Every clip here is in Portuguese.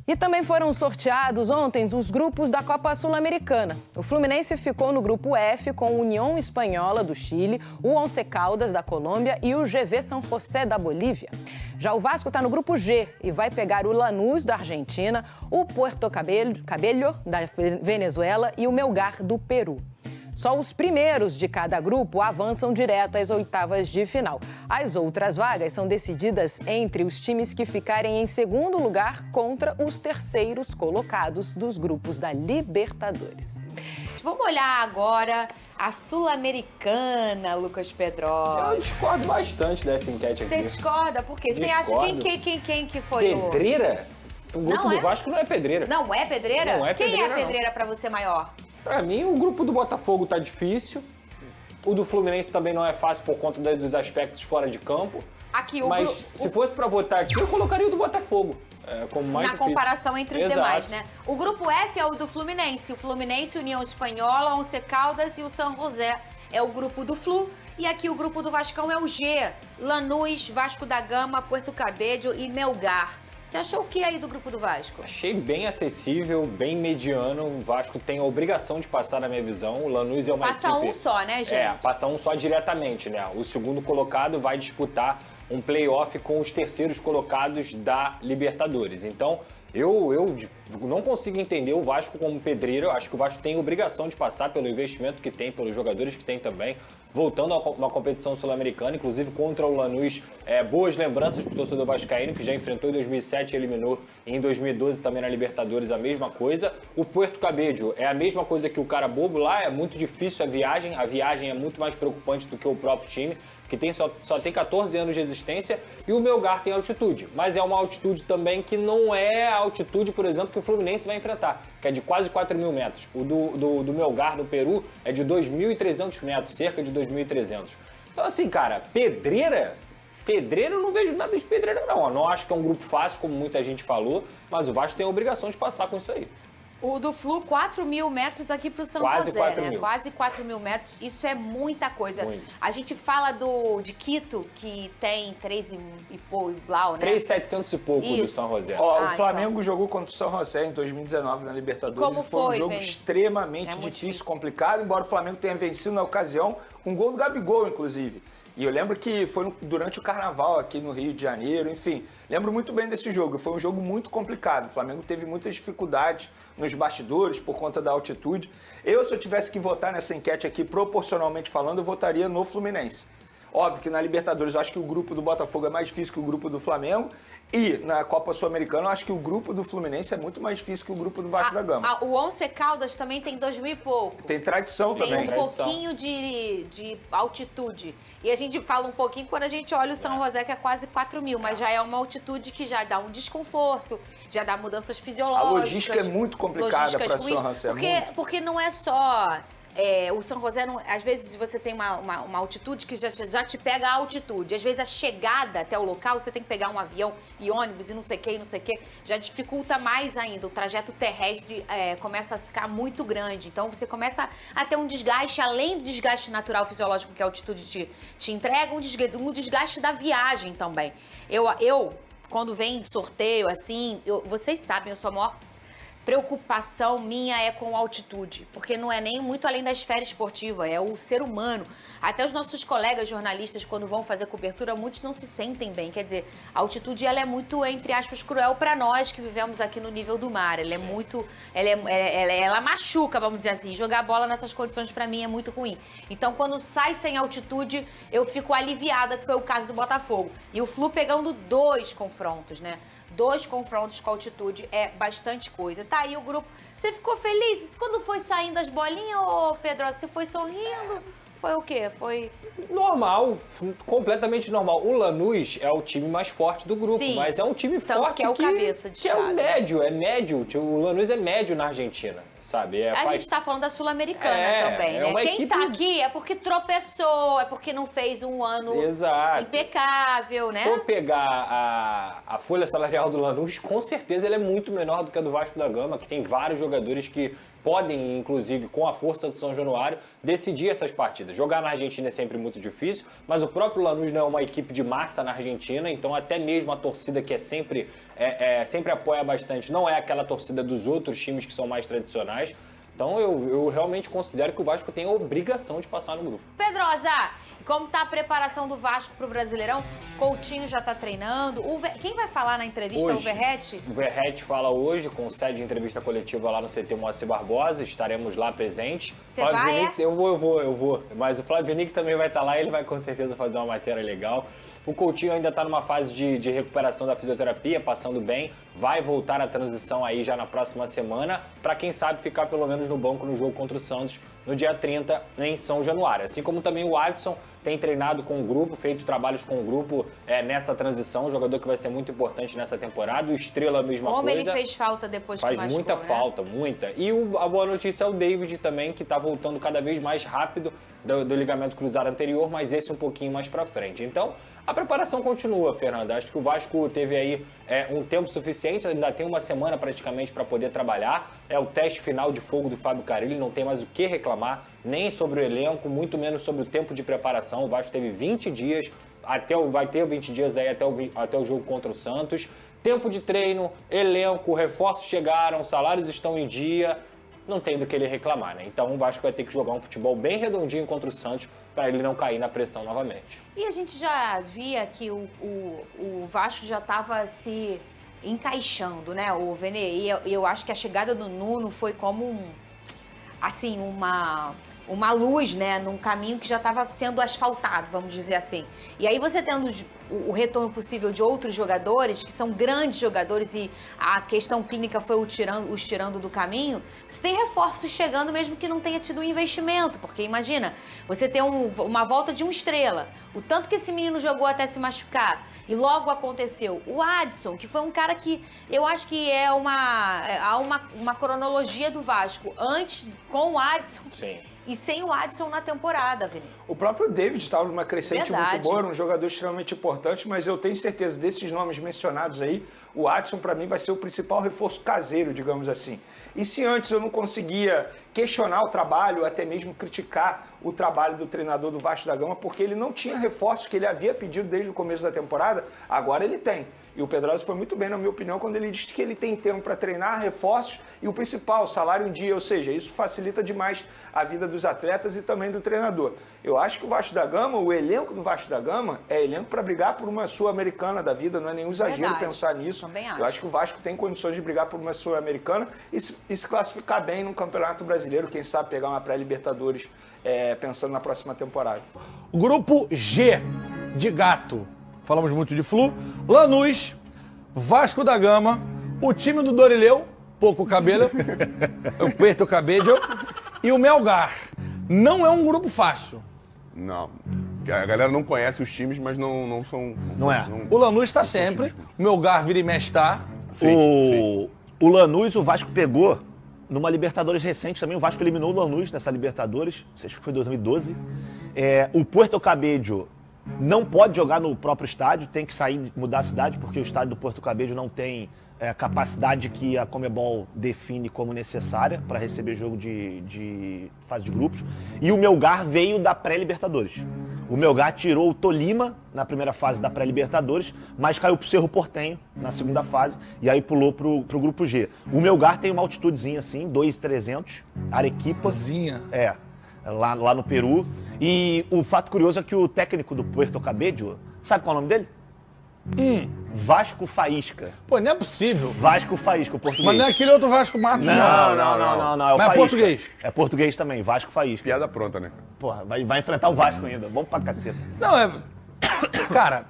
E também foram sorteados ontem os grupos da Copa Sul-Americana. O Fluminense ficou no grupo F com o União Espanhola do Chile, o Once Caldas da Colômbia e o GV São José da Bolívia. Já o Vasco está no grupo G e vai pegar o Lanús da Argentina, o Puerto Cabello da Venezuela e o Melgar do Peru. Só os primeiros de cada grupo avançam direto às oitavas de final. As outras vagas são decididas entre os times que ficarem em segundo lugar contra os terceiros colocados dos grupos da Libertadores. Vamos olhar agora a Sul-Americana, Lucas Pedrosa. Eu discordo bastante dessa enquete aqui. Você discorda? Por quê? Você acha quem que foi Pedreira? O grupo do Vasco não é pedreira. Não é pedreira? Não é pedreira, quem é a pedreira pra você maior? Pra mim, o grupo do Botafogo tá difícil. O do Fluminense também não é fácil por conta dos aspectos fora de campo. Mas se fosse pra votar aqui, eu colocaria o do Botafogo como mais difícil. Na comparação entre os Exato. demais, né? O grupo F é o do Fluminense. O Fluminense, União Espanhola, Once Caldas e o São José é o grupo do Flu. E aqui o grupo do Vascão é o G. Lanús, Vasco da Gama, Puerto Cabello e Melgar. Você achou o que aí do grupo do Vasco? Achei bem acessível, bem mediano. O Vasco tem a obrigação de passar, na minha visão. O Lanús é uma equipe... Passa um só, né, gente? Passa um só diretamente, né? O segundo colocado vai disputar um play-off com os terceiros colocados da Libertadores. Então, eu não consigo entender o Vasco como pedreiro. Eu acho que o Vasco tem obrigação de passar pelo investimento que tem, pelos jogadores que tem também. Voltando a uma competição sul-americana, inclusive contra o Lanús, boas lembranças para o torcedor vascaíno, que já enfrentou em 2007 e eliminou em 2012 também na Libertadores, a mesma coisa. O Puerto Cabello é a mesma coisa que o cara bobo lá, é muito difícil a viagem é muito mais preocupante do que o próprio time, que só tem 14 anos de existência, e o Melgar tem altitude, mas é uma altitude também que não é a altitude, por exemplo, que o Fluminense vai enfrentar, que é de quase 4 mil metros. O do Melgar, no Peru, é de 2.300 metros, cerca de 2.300. Então, assim, cara, pedreira eu não vejo nada de pedreira, não. Eu não acho que é um grupo fácil, como muita gente falou, mas o Vasco tem a obrigação de passar com isso aí. O do Flu, 4 mil metros aqui pro São Quase José, 4 né? mil. Quase 4 mil metros. Isso é muita coisa. Muito. A gente fala de Quito, que tem 3 e pouco, blau, né? 3.700 e pouco do São José. O Flamengo jogou contra o São José em 2019 na Libertadores. E como foi um jogo Vini? extremamente difícil, complicado, embora o Flamengo tenha vencido na ocasião, com um gol do Gabigol, inclusive. E eu lembro que foi durante o Carnaval aqui no Rio de Janeiro, enfim. Lembro muito bem desse jogo. Foi um jogo muito complicado. O Flamengo teve muitas dificuldades nos bastidores por conta da altitude. Se eu tivesse que votar nessa enquete aqui, proporcionalmente falando, eu votaria no Fluminense. Óbvio que na Libertadores eu acho que o grupo do Botafogo é mais difícil que o grupo do Flamengo. E na Copa Sul-Americana eu acho que o grupo do Fluminense é muito mais difícil que o grupo do Vasco da Gama. O Once Caldas também tem 2 mil e pouco. Tem tradição também. Tem um pouquinho de altitude. E a gente fala um pouquinho quando a gente olha o São José, que é quase 4 mil, mas já é uma altitude que já dá um desconforto, já dá mudanças fisiológicas. A logística é muito complicada para São José. Porque não é só... o São José, às vezes você tem uma altitude que já te pega a altitude. Às vezes a chegada até o local, você tem que pegar um avião e ônibus e não sei o que, já dificulta mais ainda. O trajeto terrestre começa a ficar muito grande. Então você começa a ter um desgaste, além do desgaste natural fisiológico que a altitude te entrega, um desgaste da viagem também. Eu quando vem sorteio, assim, vocês sabem, eu sou a maior preocupação minha é com altitude, porque não é nem muito além da esfera esportiva, é o ser humano. Até os nossos colegas jornalistas, quando vão fazer cobertura, muitos não se sentem bem. Quer dizer, a altitude ela é muito, entre aspas, cruel para nós que vivemos aqui no nível do mar. Ela é muito, ela machuca, vamos dizer assim. Jogar bola nessas condições para mim é muito ruim. Então, quando sai sem altitude, eu fico aliviada, que foi o caso do Botafogo. E o Flu pegando 2 confrontos, né? 2 confrontos com altitude é bastante coisa. Tá aí o grupo. Você ficou feliz? Quando foi saindo as bolinhas, ô Pedro? Você foi sorrindo? Foi o quê? Foi... Normal, completamente normal. O Lanús é o time mais forte do grupo, Sim, mas é um time forte que é o cabeça de chave. É médio. O Lanús é médio na Argentina, sabe? A gente tá falando da Sul-Americana também, né? Quem tá aqui é porque tropeçou, é porque não fez um ano impecável, né? Se for pegar a folha salarial do Lanús, com certeza ele é muito menor do que a do Vasco da Gama, que tem vários jogadores que podem, inclusive, com a força do São Januário, decidir essas partidas. Jogar na Argentina é sempre muito difícil, mas o próprio Lanús não é uma equipe de massa na Argentina, então até mesmo a torcida que sempre apoia bastante, não é aquela torcida dos outros times que são mais tradicionais. Então eu realmente considero que o Vasco tem a obrigação de passar no grupo. Pedrosa, como tá a preparação do Vasco pro Brasileirão? Coutinho já tá treinando. Quem vai falar na entrevista Hoje, é o Verratti? O Verratti fala hoje, com sede de entrevista coletiva lá no CT Moacir Barbosa. Estaremos lá presentes. Você vai, Henrique, Eu vou. Mas o Flávio Henrique também vai estar lá, ele vai com certeza fazer uma matéria legal. O Coutinho ainda está numa fase de recuperação da fisioterapia, passando bem. Vai voltar à transição aí já na próxima semana, para quem sabe ficar pelo menos no banco no jogo contra o Santos no dia 30 em São Januário. Assim como também o Adson tem treinado com o grupo, feito trabalhos com o grupo nessa transição, um jogador que vai ser muito importante nessa temporada. O Estrela, a mesma coisa. Como ele fez falta depois que machucou, faz muita falta, muita. E a boa notícia é o David também, que está voltando cada vez mais rápido do ligamento cruzado anterior, mas esse um pouquinho mais para frente. Então, a preparação continua, Fernanda. Acho que o Vasco teve aí um tempo suficiente, ainda tem uma semana praticamente para poder trabalhar. É o teste final de fogo do Fábio Carille, não tem mais o que reclamar, nem sobre o elenco, muito menos sobre o tempo de preparação. O Vasco teve 20 dias, vai ter 20 dias aí até o jogo contra o Santos. Tempo de treino, elenco, reforços chegaram, salários estão em dia. Não tem do que ele reclamar, né? Então o Vasco vai ter que jogar um futebol bem redondinho contra o Santos para ele não cair na pressão novamente. E a gente já via que o Vasco já estava se encaixando, né, o Vene? E eu acho que a chegada do Nuno foi como uma luz, né, num caminho que já estava sendo asfaltado, vamos dizer assim. E aí você tendo o retorno possível de outros jogadores, que são grandes jogadores, e a questão clínica foi os tirando do caminho, você tem reforços chegando mesmo que não tenha tido um investimento, porque imagina, você tem uma volta de um Estrela, o tanto que esse menino jogou até se machucar, e logo aconteceu. O Adson, que foi um cara que eu acho que há uma cronologia do Vasco, antes com o Adson. Sim. E sem o Adson na temporada, Vini. O próprio David estava numa crescente muito boa, era um jogador extremamente importante, mas eu tenho certeza desses nomes mencionados aí, o Adson para mim vai ser o principal reforço caseiro, digamos assim. E se antes eu não conseguia questionar o trabalho, até mesmo criticar o trabalho do treinador do Vasco da Gama, porque ele não tinha reforços que ele havia pedido desde o começo da temporada, agora ele tem. E o Pedrosa foi muito bem, na minha opinião, quando ele disse que ele tem tempo para treinar, reforços e o principal, salário em dia. Ou seja, isso facilita demais a vida dos atletas e também do treinador. Eu acho que o Vasco da Gama, o elenco do Vasco da Gama, é elenco para brigar por uma Sul-Americana da vida. Não é nenhum exagero pensar nisso. Também acho. Eu acho que o Vasco tem condições de brigar por uma Sul-Americana e se classificar bem no Campeonato Brasileiro. Quem sabe pegar uma pré-Libertadores pensando na próxima temporada. Grupo G, de gato. Falamos muito de Flu. Lanús, Vasco da Gama, o time do Dorileu, pouco cabelo, o Puerto Cabello, e o Melgar. Não é um grupo fácil. Não. A galera não conhece os times, mas não são... Não é. O Lanús está sempre, o Melgar vira e mexe tá. O Lanús, o Vasco pegou numa Libertadores recente também. O Vasco eliminou o Lanús nessa Libertadores, acho que foi em 2012. O Puerto Cabello não pode jogar no próprio estádio, tem que sair, mudar a cidade, porque o estádio do Puerto Cabello não tem a capacidade que a Conmebol define como necessária para receber jogo de fase de grupos. E o Melgar veio da pré-Libertadores. O Melgar tirou o Tolima na primeira fase da pré-Libertadores, mas caiu pro Cerro Porteño na segunda fase e aí pulou pro grupo G. O Melgar tem uma altitudezinha assim, 2.300, Arequipa. Lá no Peru. E o fato curioso é que o técnico do Puerto Cabello, sabe qual é o nome dele? Vasco Faísca. Pô, não é possível. Vasco Faísca, o português. Mas não é aquele outro Vasco Matos, não. É Mas é português. É português também, Vasco Faísca. Piada pronta, né? Porra, vai enfrentar o Vasco ainda. Vamos pra caceta. Não, Cara,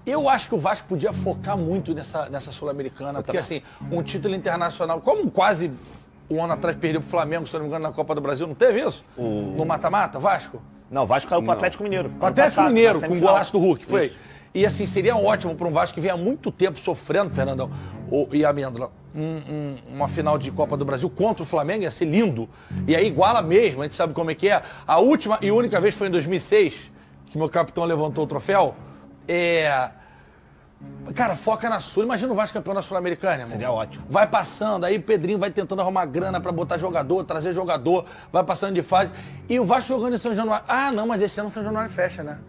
eu acho que o Vasco podia focar muito nessa Sul-Americana, porque assim, um título internacional, como quase um ano atrás perdeu pro Flamengo, se não me engano, na Copa do Brasil, não teve isso? No mata-mata, Vasco? Não, o Vasco caiu pro Atlético Mineiro. O Atlético Mineiro, com o golaço do Hulk, foi. Isso. E assim, seria ótimo para um Vasco que vem há muito tempo sofrendo, Fernandão e Amêndola, uma final de Copa do Brasil contra o Flamengo, ia ser lindo. E aí iguala mesmo, a gente sabe como é que é. A última e única vez foi em 2006, que meu capitão levantou o troféu. Cara, foca na Sul. Imagina o Vasco campeão da Sul-Americana, irmão. Seria ótimo. Vai passando, aí o Pedrinho vai tentando arrumar grana pra botar jogador, trazer jogador, vai passando de fase. E o Vasco jogando em São Januário. Ah, não, mas esse ano São Januário fecha, né?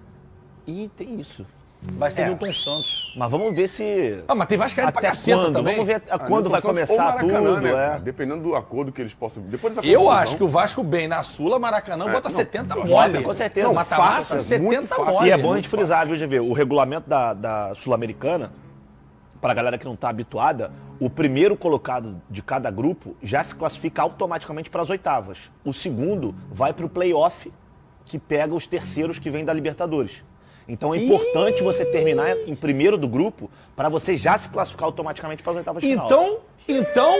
E tem isso. Vai ser Newton Santos. Mas vamos ver se... Ah, mas tem Vascaíno pra até caceta quando? também. Vamos ver quando vai Ou começar Maracanã, tudo. né, É. cara? Dependendo do acordo que eles possam... Depois dessa Eu confusão, acho que o Vasco bem na Sula, Maracanã, bota 70 mole. Bota, com certeza. Não, mata-mata, fácil, 70 muito fácil. mole. E é bom a muito gente frisar, viu, GV? O regulamento da Sul-Americana, para a galera que não está habituada, o primeiro colocado de cada grupo já se classifica automaticamente para as oitavas. O segundo vai para o play-off, que pega os terceiros que vêm da Libertadores. Então é importante você terminar em primeiro do grupo para você já se classificar automaticamente para as oitavas de final. Então,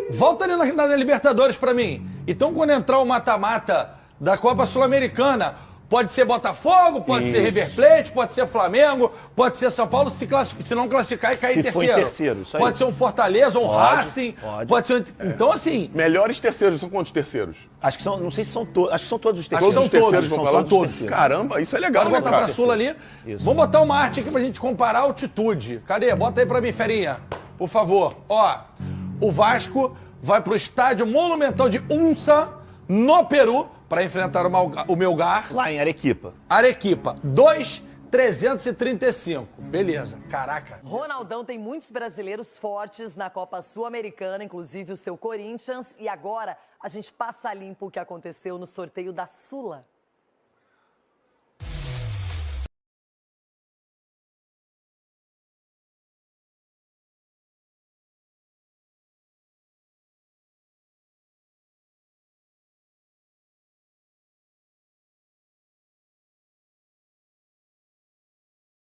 volta ali na Libertadores pra mim. Então, quando entrar o mata-mata da Copa Sul-Americana, pode ser Botafogo, pode ser River Plate, pode ser Flamengo, pode ser São Paulo, se não classificar e cair em Se for em terceiro. terceiro, isso aí. Pode ser um Fortaleza, um Racing, pode ser... Então, assim... Melhores terceiros, são quantos terceiros? Acho que são, não sei se são todos, acho que são todos os Acho que terceiros. são Todos os terceiros todos, vão são pra lá? todos. Caramba, isso é legal, Bora né, botar cara? pra Sula ali. Isso. Vamos botar uma arte aqui pra gente comparar a altitude. Cadê? Bota aí pra mim, ferinha. Por favor. Ó, o Vasco vai pro estádio monumental de Unsa, no Peru, para enfrentar o Melgar. Lá em Arequipa. Arequipa, 2.335. Beleza, caraca. Ronaldão tem muitos brasileiros fortes na Copa Sul-Americana, inclusive o seu Corinthians. E agora a gente passa limpo o que aconteceu no sorteio da Sula.